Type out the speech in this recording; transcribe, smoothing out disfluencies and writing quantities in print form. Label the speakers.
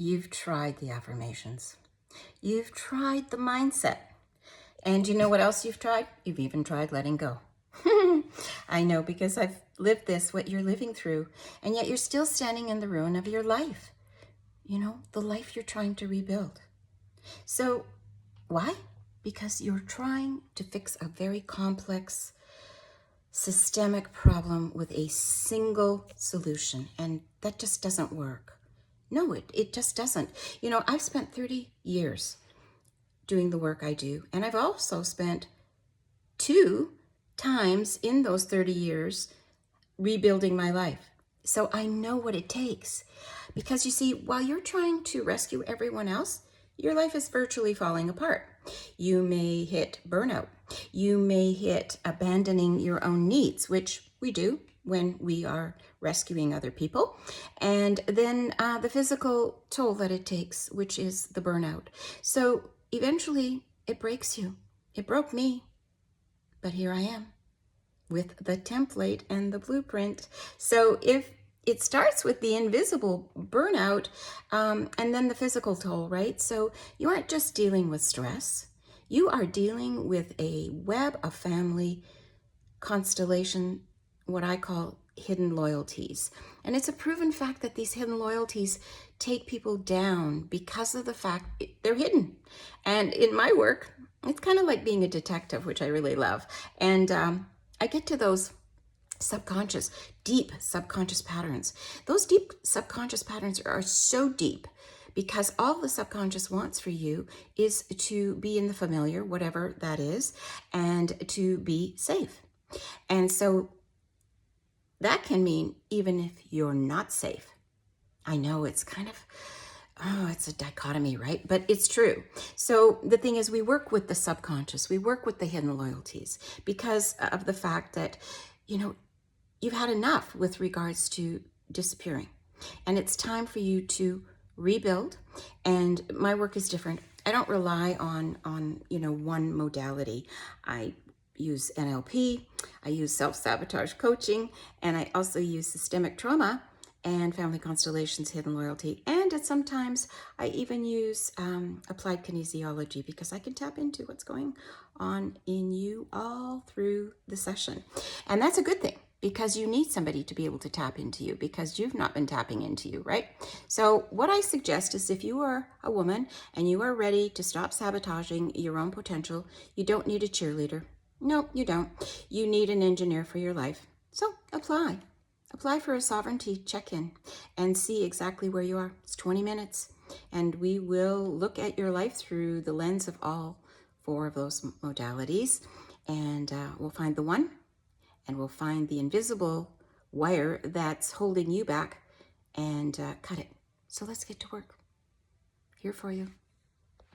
Speaker 1: You've tried the affirmations. You've tried the mindset. And you know what else you've tried? You've even tried letting go. I know, because I've lived this, what you're living through, and yet you're still standing in the ruin of your life. You know, the life you're trying to rebuild. So why? Because you're trying to fix a very complex, systemic problem with a single solution, and that just doesn't work. No, it just doesn't. You know, I've spent 30 years doing the work I do, and I've also spent 2 times in those 30 years rebuilding my life. So I know what it takes. Because you see, while you're trying to rescue everyone else, your life is virtually falling apart. You may hit burnout. You may hit abandoning your own needs, which we do when we are rescuing other people. And then the physical toll that it takes, which is the burnout. So eventually it breaks you. It broke me. But here I am with the template and the blueprint. So if it starts with the invisible burnout and then the physical toll, right? So you aren't just dealing with stress. You are dealing with a web of family constellation, what I call hidden loyalties. And it's a proven fact that these hidden loyalties take people down because of the fact they're hidden. And in my work, it's kind of like being a detective, which I really love. And I get to those subconscious, deep subconscious patterns. Those deep subconscious patterns are so deep because all the subconscious wants for you is to be in the familiar, whatever that is, and to be safe. And so that can mean even if you're not safe. I know it's kind of, it's a dichotomy, right? But it's true. So the thing is, we work with the subconscious, we work with the hidden loyalties because of the fact that, you know, you've had enough with regards to disappearing. And it's time for you to rebuild. And my work is different. I don't rely on one modality. I use NLP, I use self-sabotage coaching, and I also use systemic trauma and family constellations, hidden loyalty, and sometimes I even use applied kinesiology because I can tap into what's going on in you all through the session. And that's a good thing because you need somebody to be able to tap into you because you've not been tapping into you, right? So what I suggest is if you are a woman and you are ready to stop sabotaging your own potential, you don't need a cheerleader. No, you don't. You need an engineer for your life. So apply. Apply for a sovereignty check-in and see exactly where you are. It's 20 minutes. And we will look at your life through the lens of all 4 of those modalities. And we'll find the one, and we'll find the invisible wire that's holding you back and cut it. So let's get to work. Here for you.